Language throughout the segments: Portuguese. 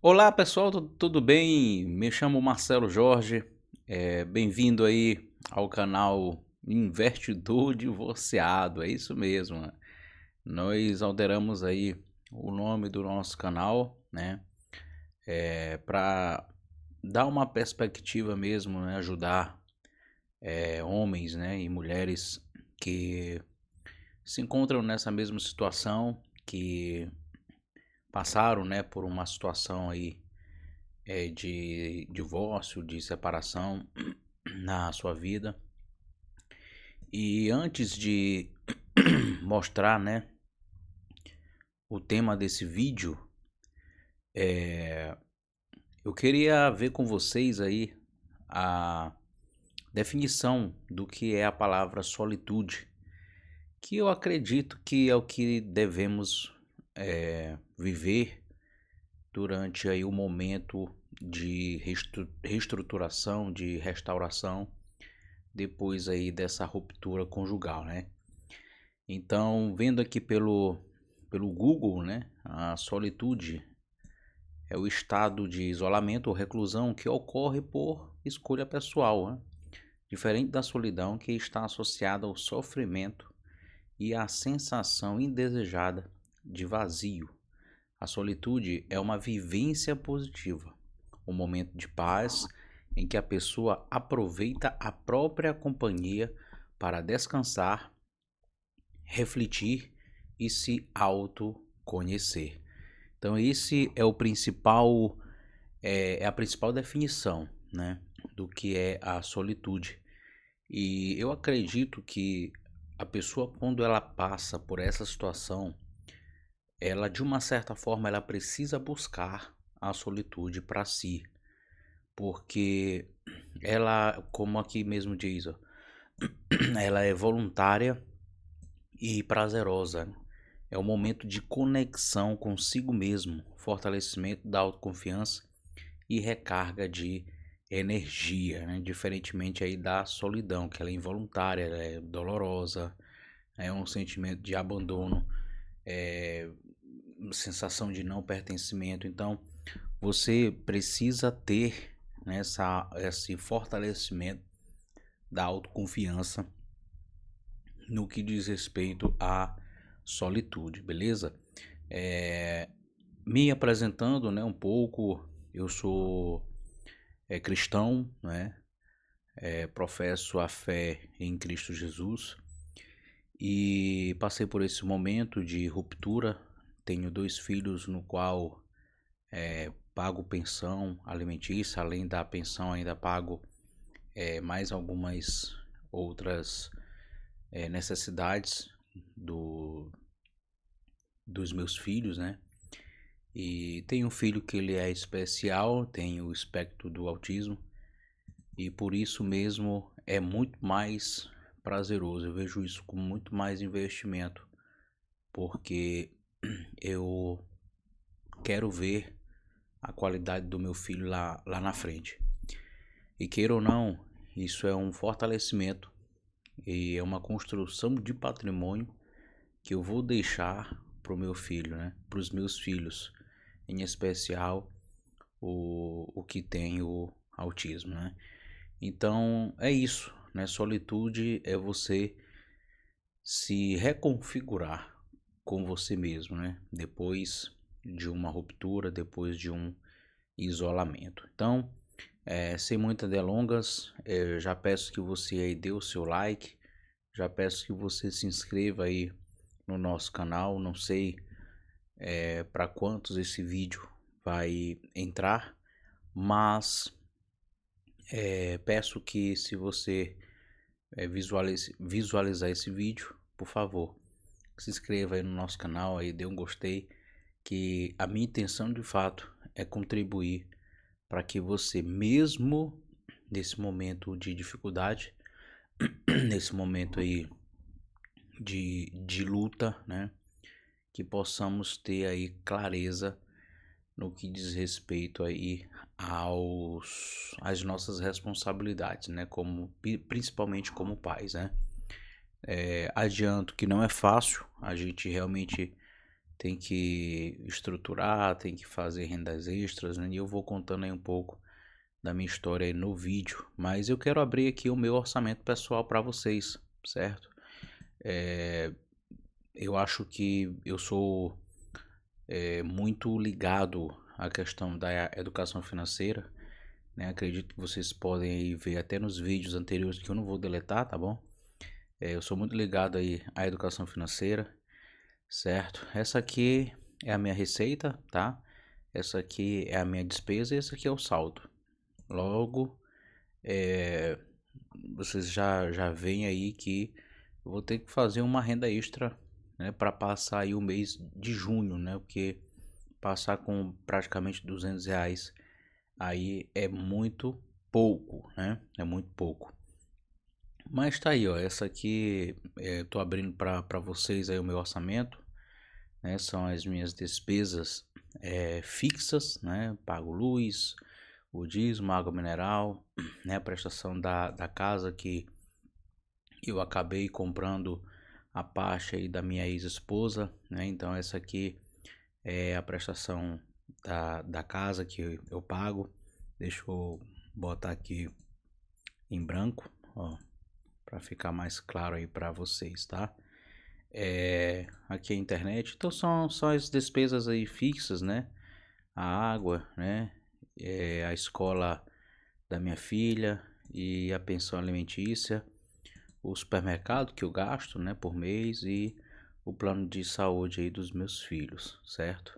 Olá pessoal, tudo bem? Me chamo Marcelo Jorge, bem-vindo aí ao canal Investidor Divorciado, é isso mesmo, né? Nós alteramos aí o nome do nosso canal, né? Para dar uma perspectiva mesmo, né? Ajudar homens, né? E mulheres que se encontram nessa mesma situação, que passaram, né? Por uma situação aí de divórcio, de separação na sua vida. E antes de mostrar, né, o tema desse vídeo, eu queria ver com vocês aí a definição do que é a palavra solitude, que eu acredito que é o que devemos viver durante aí o momento de reestruturação, de restauração, depois aí dessa ruptura conjugal, né? Então, vendo aqui pelo Google, né, a solitude é o estado de isolamento ou reclusão que ocorre por escolha pessoal, né? Diferente da solidão que está associada ao sofrimento e à sensação indesejada de vazio. A solitude é uma vivência positiva, um momento de paz em que a pessoa aproveita a própria companhia para descansar, refletir e se autoconhecer. Então esse é o principal, é a principal definição, né, do que é a solitude. E eu acredito que a pessoa, quando ela passa por essa situação, ela de uma certa forma ela precisa buscar a solitude para si, porque ela, como aqui mesmo diz, ó, ela é voluntária e prazerosa, né? É um momento de conexão consigo mesmo, fortalecimento da autoconfiança e recarga de energia, né? Diferentemente aí da solidão, que ela é involuntária, ela é dolorosa, é um sentimento de abandono, é sensação de não pertencimento. Então, você precisa ter, né, esse fortalecimento da autoconfiança no que diz respeito à solitude, beleza? Me apresentando, né, um pouco, eu sou cristão, né? Professo a fé em Cristo Jesus e passei por esse momento de ruptura. Tenho 2 filhos no qual pago pensão alimentícia, além da pensão ainda pago mais algumas outras necessidades do, dos meus filhos, né? E tenho um filho que ele é especial, tem o espectro do autismo e por isso mesmo é muito mais prazeroso. Eu vejo isso como muito mais investimento, porque eu quero ver a qualidade do meu filho lá na frente. E queira ou não, isso é um fortalecimento e é uma construção de patrimônio que eu vou deixar para o meu filho, né? Para os meus filhos, em especial o que tem o autismo, né? Então é isso, né? Solitude é você se reconfigurar com você mesmo, né? Depois de uma ruptura, depois de um isolamento. Então, sem muitas delongas, já peço que você aí dê o seu like, já peço que você se inscreva aí no nosso canal. Não sei para quantos esse vídeo vai entrar, mas peço que se você visualizar esse vídeo, por favor, se inscreva aí no nosso canal, aí dê um gostei, que a minha intenção de fato é contribuir para que você, mesmo nesse momento de dificuldade, nesse momento aí de luta, né, que possamos ter aí clareza no que diz respeito aí às nossas responsabilidades, né, como principalmente como pais, né. Adianto que não é fácil, a gente realmente tem que estruturar, tem que fazer rendas extras, né? E eu vou contando aí um pouco da minha história aí no vídeo, mas eu quero abrir aqui o meu orçamento pessoal para vocês, certo? Eu acho que eu sou muito ligado à questão da educação financeira, né? Acredito que vocês podem aí ver até nos vídeos anteriores que eu não vou deletar, tá bom? Eu sou muito ligado aí à educação financeira, certo? Essa aqui é a minha receita, tá? Essa aqui é a minha despesa e esse aqui é o saldo. Logo, vocês já veem aí que eu vou ter que fazer uma renda extra, né, para passar aí o mês de junho, né? Porque passar com praticamente R$ 200 aí é muito pouco, né? É muito pouco. Mas tá aí, ó. Essa aqui tô abrindo para vocês aí o meu orçamento, né? São as minhas despesas fixas, né? Pago luz, o dízimo, água mineral, né? A prestação da casa que eu acabei comprando a parte aí da minha ex-esposa, né? Então essa aqui é a prestação da casa que eu pago. Deixa eu botar aqui em branco, ó, para ficar mais claro aí para vocês, tá? Aqui é a internet, então são as despesas aí fixas, né? A água, né? A escola da minha filha e a pensão alimentícia, o supermercado que eu gasto, né, por mês e o plano de saúde aí dos meus filhos, certo?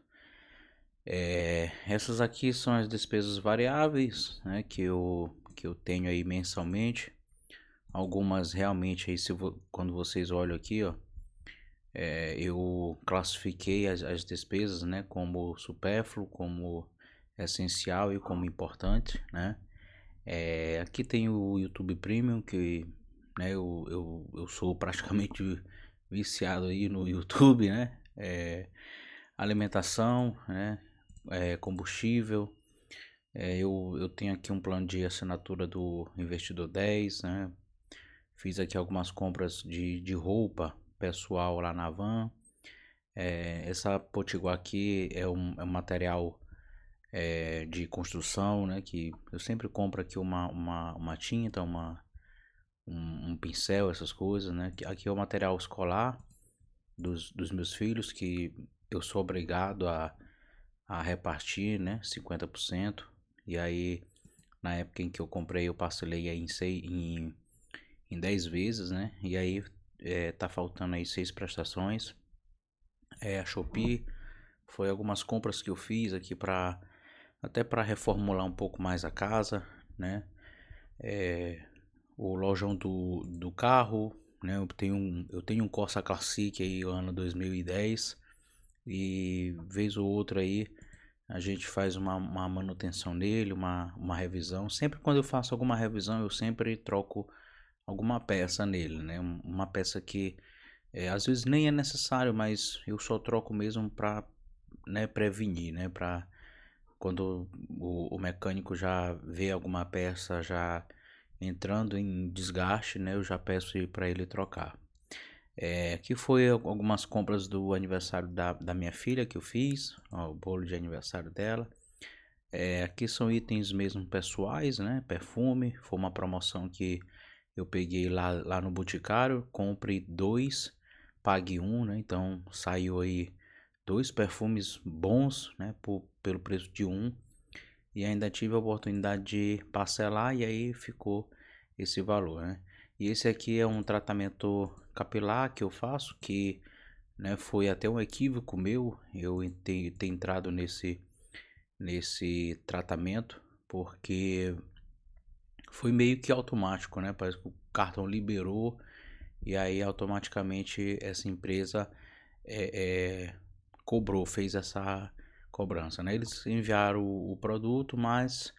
Essas aqui são as despesas variáveis, né, que eu tenho aí mensalmente. Algumas realmente aí, quando vocês olham aqui, ó, eu classifiquei as despesas, né, como supérfluo, como essencial e como importante, né? Aqui tem o YouTube Premium, que, né, eu sou praticamente viciado aí no YouTube, né? Alimentação, né? Combustível. Eu tenho aqui um plano de assinatura do Investidor 10, né? Fiz aqui algumas compras de roupa pessoal lá na Van. Essa potiguar aqui é um material de construção, né? Que eu sempre compro aqui uma tinta, um pincel, essas coisas, né? Aqui é o material escolar dos meus filhos que eu sou obrigado a repartir, né? 50%. E aí, na época em que eu comprei, eu parcelei aí em 10 vezes, né? E aí, tá faltando aí 6 prestações. A Shopee foi algumas compras que eu fiz aqui até para reformular um pouco mais a casa, né? O lojão do carro, né? Eu tenho um Corsa Classic aí, ano 2010, e vez ou outra aí a gente faz uma manutenção nele, uma revisão. Sempre quando eu faço alguma revisão, eu sempre troco alguma peça nele, né? Uma peça que às vezes nem é necessário, mas eu só troco mesmo para, né, prevenir, né? Para quando o mecânico já vê alguma peça já entrando em desgaste, né? Eu já peço para ele trocar. Aqui foi algumas compras do aniversário da minha filha que eu fiz, ó, o bolo de aniversário dela. Aqui são itens mesmo pessoais, né? Perfume, foi uma promoção que eu peguei lá no Boticário, compre dois, pague um, né? Então saiu aí dois perfumes bons, né? Pelo preço de um. E ainda tive a oportunidade de parcelar e aí ficou esse valor, né? E esse aqui é um tratamento capilar que eu faço, que, né, foi até um equívoco meu, eu ter entrado nesse tratamento, porque foi meio que automático, né? Parece que o cartão liberou e aí automaticamente essa empresa é, é, cobrou, fez essa cobrança, né? Eles enviaram o produto, mas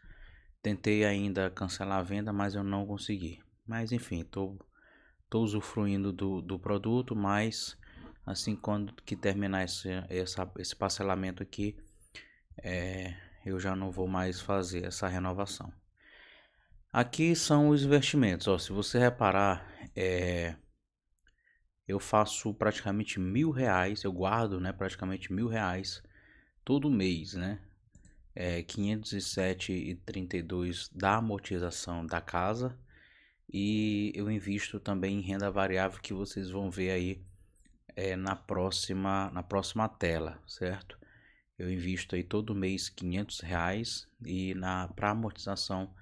tentei ainda cancelar a venda, mas eu não consegui. Mas enfim, tô usufruindo do produto, mas assim quando que terminar esse parcelamento aqui, eu já não vou mais fazer essa renovação. Aqui são os investimentos, ó, se você reparar, eu faço praticamente R$ 1.000, eu guardo, né, praticamente R$ 1.000 todo mês, né? 507,32 da amortização da casa, e eu invisto também em renda variável, que vocês vão ver aí na próxima tela, certo? Eu invisto aí todo mês R$ 500, e para amortização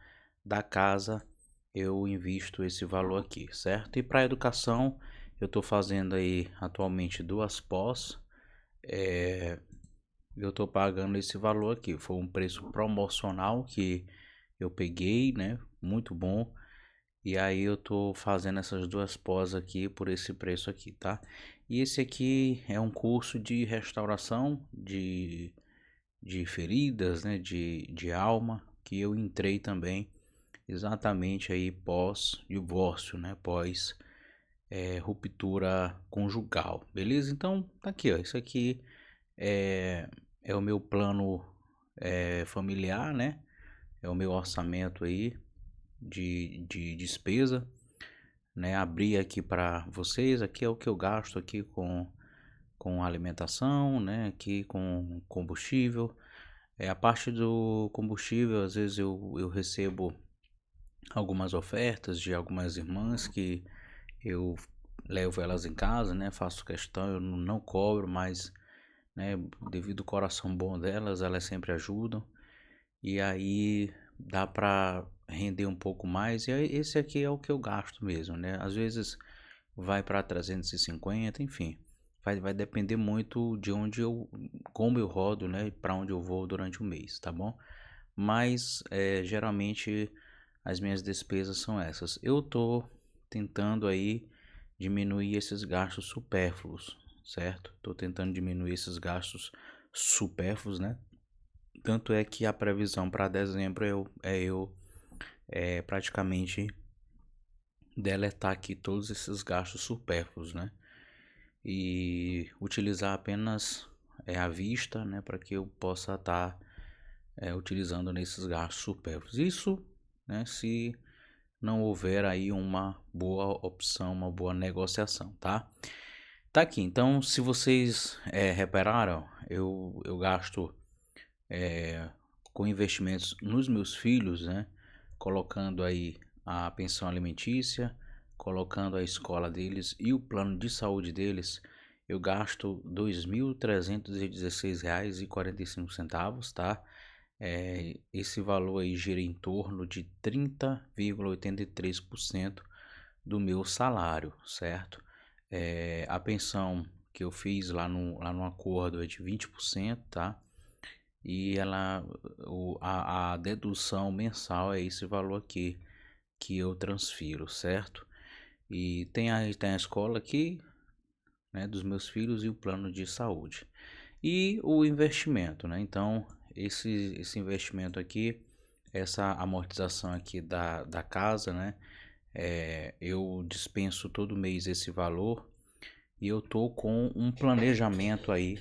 da casa eu invisto esse valor aqui, certo? E para educação eu estou fazendo aí atualmente duas pós, eu estou pagando esse valor aqui. Foi um preço promocional que eu peguei, né? Muito bom. E aí eu tô fazendo essas duas pós aqui por esse preço aqui, tá? E esse aqui é um curso de restauração de feridas, né? De alma, que eu entrei também exatamente aí pós divórcio, né? Pós ruptura conjugal, beleza? Então tá aqui, ó. Isso aqui é, é o meu plano familiar, né? É o meu orçamento aí de despesa, né? Abrir aqui para vocês. Aqui é o que eu gasto aqui com alimentação, né? Aqui com combustível. A parte do combustível, às vezes eu recebo algumas ofertas de algumas irmãs que eu levo elas em casa, né? Faço questão, eu não cobro, mas, né, devido ao coração bom delas, elas sempre ajudam. E aí dá para render um pouco mais. E aí, esse aqui é o que eu gasto mesmo, né? Às vezes vai para 350, enfim. Vai depender muito de como eu rodo, né? Para onde eu vou durante o mês, tá bom? Mas geralmente as minhas despesas são essas. Eu tô tentando aí diminuir esses gastos supérfluos, certo? Tô tentando diminuir esses gastos supérfluos, né? Tanto é que a previsão para dezembro eu praticamente deletar aqui todos esses gastos supérfluos, né? E utilizar apenas à vista, né? Para que eu possa estar utilizando nesses gastos supérfluos. Isso, né? Se não houver aí uma boa opção, uma boa negociação, tá? Tá aqui. Então, se vocês repararam, eu gasto com investimentos nos meus filhos, né? Colocando aí a pensão alimentícia, colocando a escola deles e o plano de saúde deles, eu gasto R$ 2.316,45, tá? Esse valor aí gira em torno de 30,83% do meu salário, certo? A pensão que eu fiz lá no acordo é de 20%, tá? E a dedução mensal é esse valor aqui que eu transfiro, certo? E tem a escola aqui, né, dos meus filhos, e o plano de saúde. E o investimento, né? Então, esse investimento aqui, essa amortização aqui da casa, né? Eu dispenso todo mês esse valor, e eu tô com um planejamento aí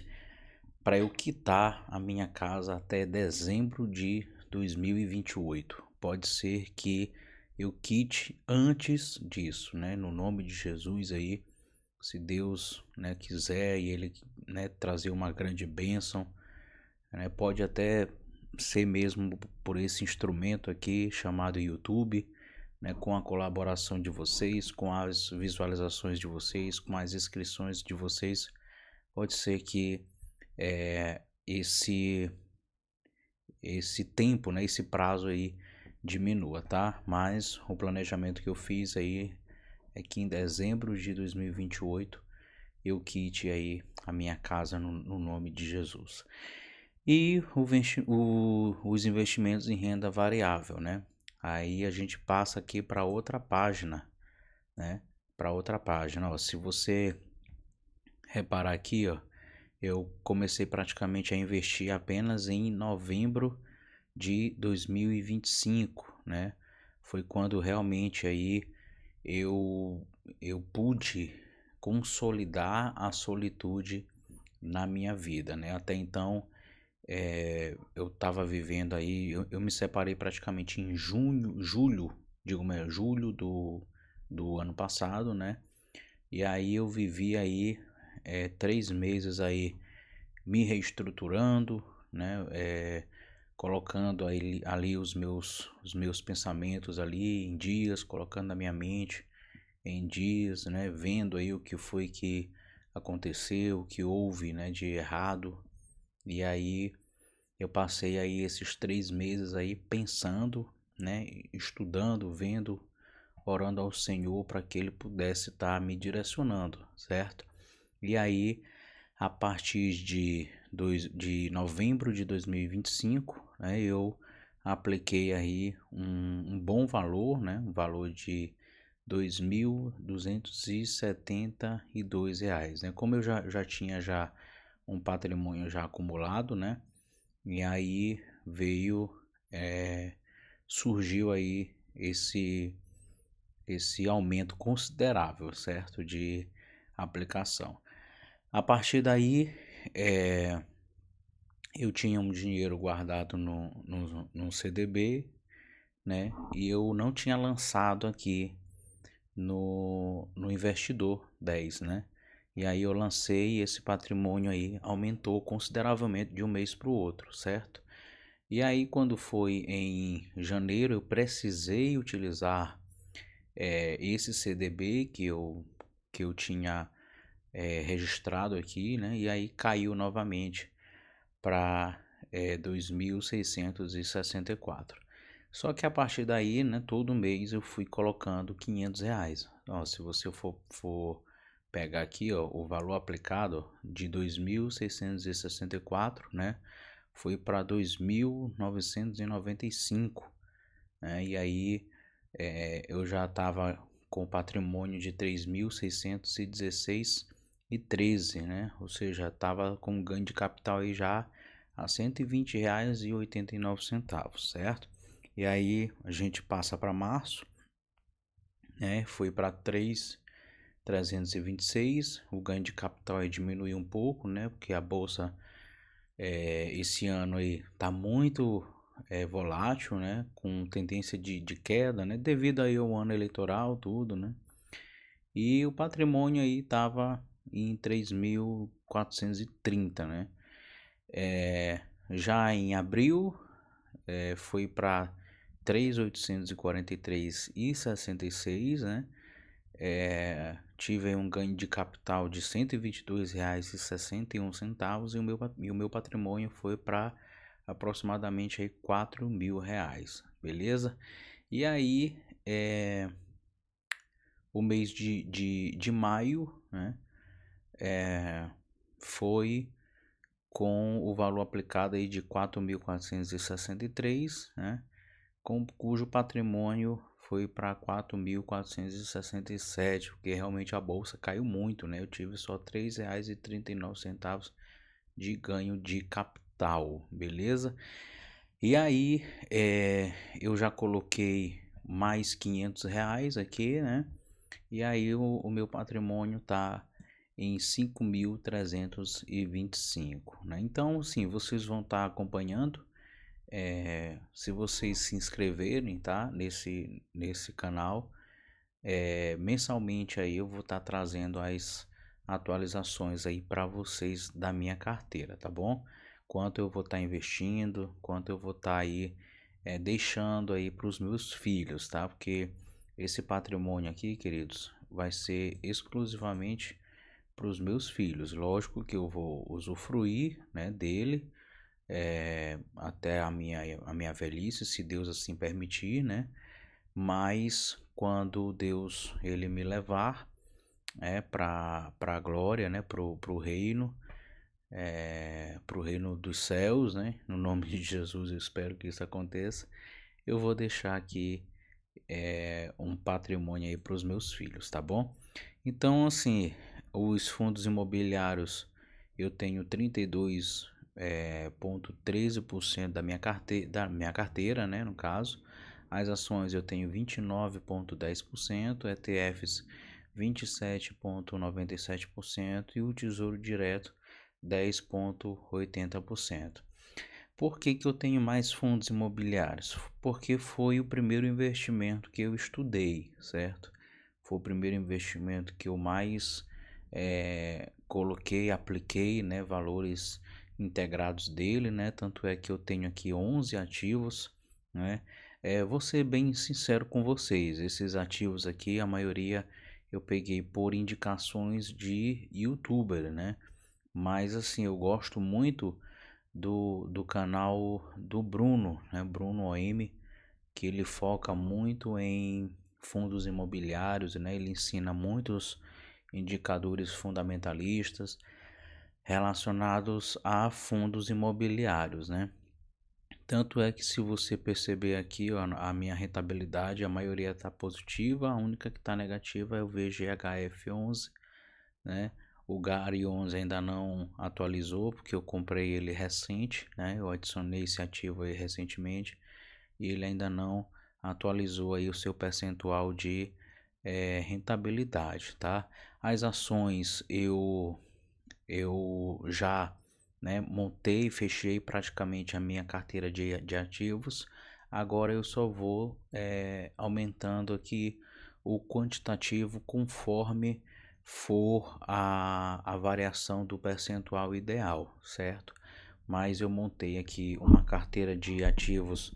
para eu quitar a minha casa até dezembro de 2028. Pode ser que eu quite antes disso, né? No nome de Jesus aí, se Deus, né, quiser, e Ele, né, trazer uma grande bênção, né? Pode até ser mesmo por esse instrumento aqui chamado YouTube, né? Com a colaboração de vocês, com as visualizações de vocês, com as inscrições de vocês, pode ser que é, esse tempo, né, esse prazo aí diminua, tá? Mas o planejamento que eu fiz aí é que em dezembro de 2028 eu quite aí a minha casa no nome de Jesus. E os investimentos em renda variável, né? Aí a gente passa aqui para outra página, né? Para outra página, ó. Se você reparar aqui, ó, eu comecei praticamente a investir apenas em novembro de 2025, né? Foi quando realmente aí eu eu pude consolidar a solitude na minha vida, né? Até então, eu estava vivendo aí, eu me separei praticamente em julho do ano passado, né? E aí eu vivi aí 3 meses aí me reestruturando, né? Colocando ali os meus pensamentos ali em dias, colocando a minha mente em dias, né? Vendo aí o que foi que aconteceu, o que houve, né, de errado. E aí eu passei aí esses 3 meses aí pensando, né, estudando, vendo, orando ao Senhor para que Ele pudesse estar me direcionando, certo? E aí, a partir de novembro de 2025, né, eu apliquei aí um bom valor, né, um valor de R$ 2.272, né? Como eu já tinha já um patrimônio já acumulado, né? E aí veio, surgiu aí esse aumento considerável, certo? De aplicação. A partir daí, eu tinha um dinheiro guardado no CDB, né? E eu não tinha lançado aqui no Investidor 10, né? E aí eu lancei e esse patrimônio aí aumentou consideravelmente de um mês para o outro, certo? E aí quando foi em janeiro eu precisei utilizar esse CDB que eu tinha registrado aqui, né? E aí caiu novamente para 2.664. Só que a partir daí, né, todo mês eu fui colocando R$ 500. Ó, se você for pegar aqui, ó, o valor aplicado de 2.664, né, foi para 2.995, né, e aí eu já estava com patrimônio de 3.616,13, né, ou seja, estava com um ganho de capital aí já a R$ 120,89, certo? E aí a gente passa para março, né? Foi para 3.326. O ganho de capital aí diminuiu um pouco, né? Porque a bolsa esse ano aí tá muito volátil, né? Com tendência de queda, né? Devido aí ao ano eleitoral, tudo, né? E o patrimônio aí tava em 3.430, né? Já em abril foi para 3.843,66, né? Tive um ganho de capital de R$ 122,61 e o meu patrimônio foi para aproximadamente aí R$ 4.000, beleza? E aí o mês de maio, né? Foi com o valor aplicado aí de 4.463, né? Cujo patrimônio foi para 4.467, porque realmente a bolsa caiu muito, né? Eu tive só R$ 3,39 de ganho de capital, beleza? E aí eu já coloquei mais R$ 500 aqui, né? E aí o meu patrimônio tá em 5.325, né? Então, sim, vocês vão estar acompanhando. Se vocês se inscreverem, tá? Nesse canal, mensalmente aí eu vou estar trazendo as atualizações aí para vocês da minha carteira, tá bom? Quanto eu vou estar investindo, quanto eu vou estar aí deixando aí para os meus filhos, tá? Porque esse patrimônio aqui, queridos, vai ser exclusivamente para os meus filhos. Lógico que eu vou usufruir, né, dele até a minha velhice, se Deus assim permitir, né? Mas quando Deus ele me levar para a glória, né? Pro reino, pro reino dos céus, né? No nome de Jesus, eu espero que isso aconteça. Eu vou deixar aqui um patrimônio aí para os meus filhos, tá bom? Então, assim, os fundos imobiliários eu tenho 32,13% da minha carteira, né, no caso. As ações eu tenho 29,10%, ETFs 27,97% e o Tesouro Direto 10,80%. Por que que eu tenho mais fundos imobiliários? Porque foi o primeiro investimento que eu estudei, certo? foi o primeiro investimento que eu mais coloquei, apliquei, né, valores integrados dele, né? Tanto é que eu tenho aqui 11 ativos, né? Vou ser bem sincero com vocês, esses ativos aqui, a maioria eu peguei por indicações de YouTuber, né? Mas assim, eu gosto muito do canal do Bruno, né? Bruno OM, que ele foca muito em fundos imobiliários, né? Ele ensina muitos indicadores fundamentalistas relacionados a fundos imobiliários, né? Tanto é que se você perceber aqui a minha rentabilidade, a maioria está positiva, a única que está negativa é o VGHF11, né? O GARI 11 ainda não atualizou, porque eu comprei ele recente, né? Eu adicionei esse ativo aí recentemente e ele ainda não atualizou aí o seu percentual de rentabilidade, tá? As ações eu já, né, montei e fechei praticamente a minha carteira de ativos. Agora eu só vou aumentando aqui o quantitativo conforme for a variação do percentual ideal, certo? Mas eu montei aqui uma carteira de ativos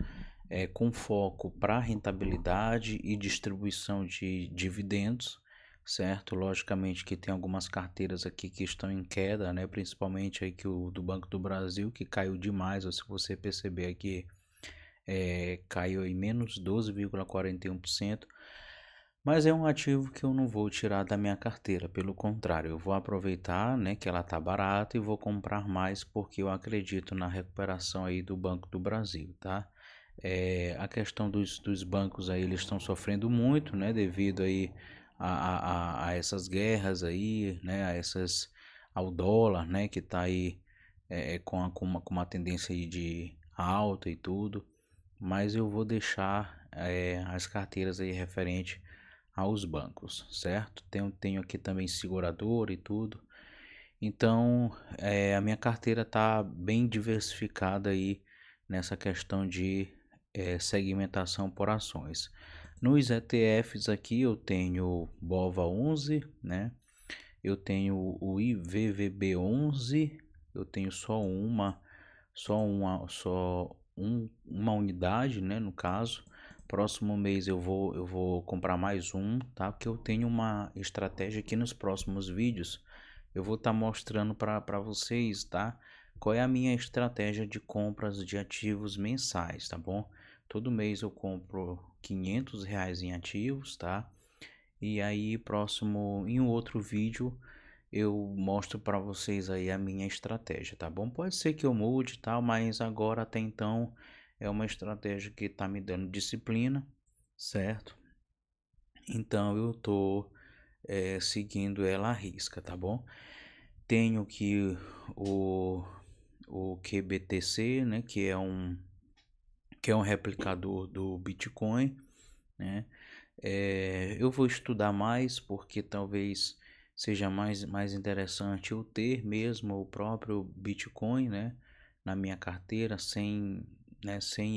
com foco para rentabilidade e distribuição de dividendos, certo? Logicamente que tem algumas carteiras aqui que estão em queda, né? Principalmente aí que o do Banco do Brasil, que caiu demais, ou se você perceber aqui, caiu em menos 12,41%. Mas é um ativo que eu não vou tirar da minha carteira, pelo contrário, eu vou aproveitar, né, que ela está barata e vou comprar mais porque eu acredito na recuperação aí do Banco do Brasil, tá? A questão dos bancos aí, eles estão sofrendo muito, né, devido aí a essas guerras aí, né, ao dólar, né, que está aí com uma tendência aí de alta e tudo, mas eu vou deixar as carteiras aí referente aos bancos, certo? Tenho aqui também seguradora e tudo. Então, a minha carteira está bem diversificada aí nessa questão de segmentação por ações. Nos ETFs aqui eu tenho BOVA11, né? Eu tenho o IVVB11, eu tenho uma unidade, né, no caso. Próximo mês eu vou comprar mais um, tá? Porque eu tenho uma estratégia aqui nos próximos vídeos. Eu vou estar mostrando para vocês, tá? Qual é a minha estratégia de compras de ativos mensais, tá bom? Todo mês eu compro R$ 500 em ativos, tá? E aí, em um outro vídeo, eu mostro para vocês aí a minha estratégia, tá bom? Pode ser que eu mude e tal, mas agora até então é uma estratégia que tá me dando disciplina, certo? Então eu tô seguindo ela à risca, tá bom? Tenho aqui o, o QBTC, né? Que é um replicador do Bitcoin, né? Eu vou estudar mais porque talvez seja mais interessante eu ter mesmo o próprio Bitcoin, né, na minha carteira sem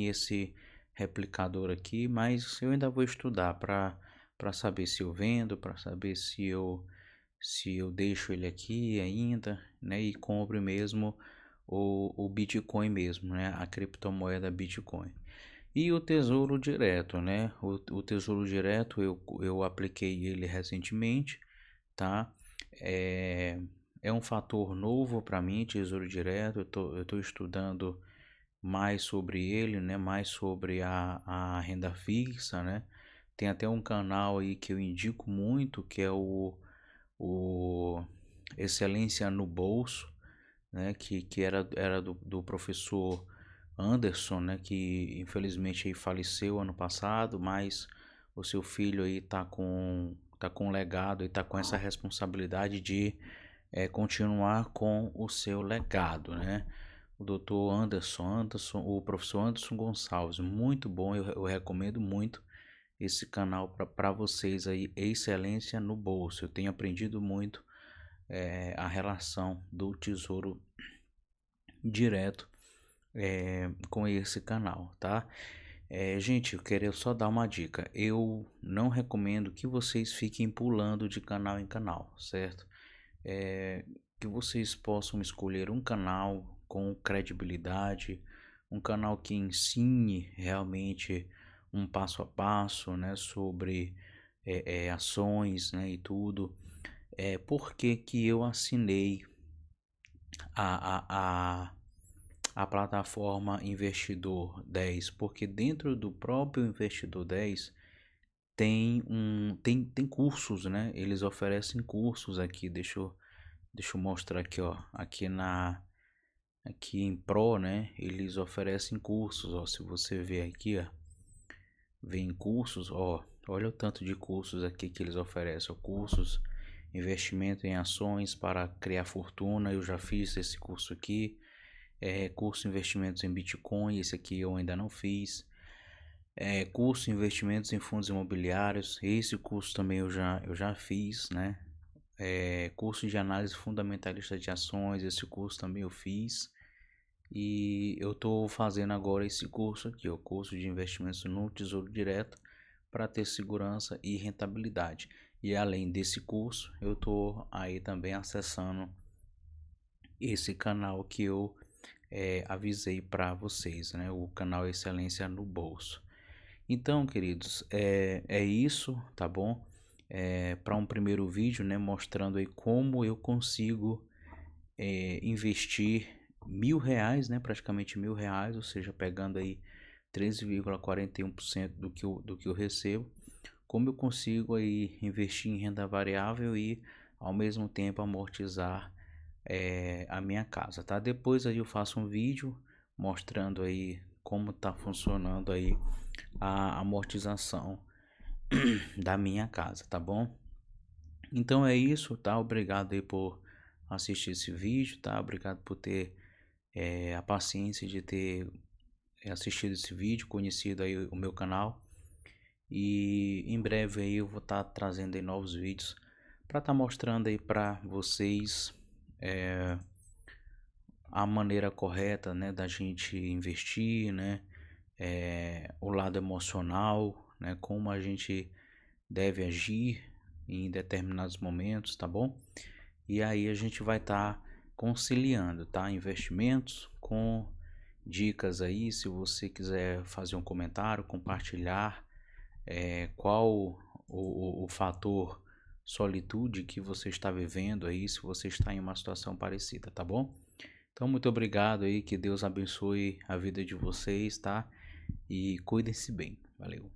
esse replicador aqui, mas eu ainda vou estudar para saber se eu vendo, para saber se eu deixo ele aqui ainda, né, e compro mesmo o Bitcoin mesmo, né, a criptomoeda Bitcoin. E o Tesouro Direto, né? O Tesouro Direto eu apliquei ele recentemente, tá? É, é um fator novo para mim, Tesouro Direto. Eu tô estudando mais sobre ele, né? Mais sobre a renda fixa, né? Tem até um canal aí que eu indico muito, que é o Excelência no Bolso, né? Que era do professor Anderson, né, que infelizmente aí faleceu ano passado, mas o seu filho aí tá com um legado e tá com essa responsabilidade de continuar com o seu legado, né? O doutor Anderson, o professor Anderson Gonçalves, muito bom, eu recomendo muito esse canal para vocês aí, Excelência no Bolso. Eu tenho aprendido muito a relação do Tesouro Direto com esse canal, tá? Gente, eu queria só dar uma dica. Eu não recomendo que vocês fiquem pulando de canal em canal, certo? É, que vocês possam escolher um canal com credibilidade, um canal que ensine realmente um passo a passo, né, sobre ações, né, e tudo. Por que que eu assinei a, a, a plataforma Investidor 10? Porque dentro do próprio Investidor 10 tem cursos, né? Eles oferecem cursos aqui. Deixa eu mostrar aqui, ó. Aqui em Pro, né? Eles oferecem cursos, ó. Se você ver aqui, ó, vem cursos, ó. Olha o tanto de cursos aqui que eles oferecem, ó. Cursos, investimento em ações para criar fortuna. Eu já fiz esse curso aqui. Curso investimentos em Bitcoin. Esse aqui eu ainda não fiz. Curso investimentos em fundos imobiliários. Esse curso também eu já fiz, né? Curso de análise fundamentalista de ações. Esse curso também eu fiz. E eu estou fazendo agora esse curso aqui, o curso de investimentos no Tesouro Direto, para ter segurança e rentabilidade. E além desse curso, eu estou aí também acessando esse canal que eu avisei para vocês, né? O canal Excelência no Bolso. Então, queridos, é isso, tá bom? Para um primeiro vídeo, né, mostrando aí como eu consigo investir R$ 1.000, né, praticamente R$ 1.000, ou seja, pegando aí 13,41% do que eu recebo, como eu consigo aí investir em renda variável e ao mesmo tempo amortizar a minha casa, tá? Depois aí eu faço um vídeo mostrando aí como tá funcionando aí a amortização da minha casa, tá bom? Então é isso, tá? Obrigado aí por assistir esse vídeo, tá? Obrigado por ter a paciência de ter assistido esse vídeo, conhecido aí o meu canal. E em breve aí eu vou estar trazendo aí novos vídeos para estar mostrando aí para vocês a maneira correta, né, da gente investir, né? O lado emocional, né? Como a gente deve agir em determinados momentos, tá bom? E aí a gente vai estar conciliando, tá? Investimentos com dicas aí. Se você quiser fazer um comentário, compartilhar qual o fator solitude que você está vivendo aí, se você está em uma situação parecida, tá bom? Então, muito obrigado aí, que Deus abençoe a vida de vocês, tá? E cuidem-se bem. Valeu.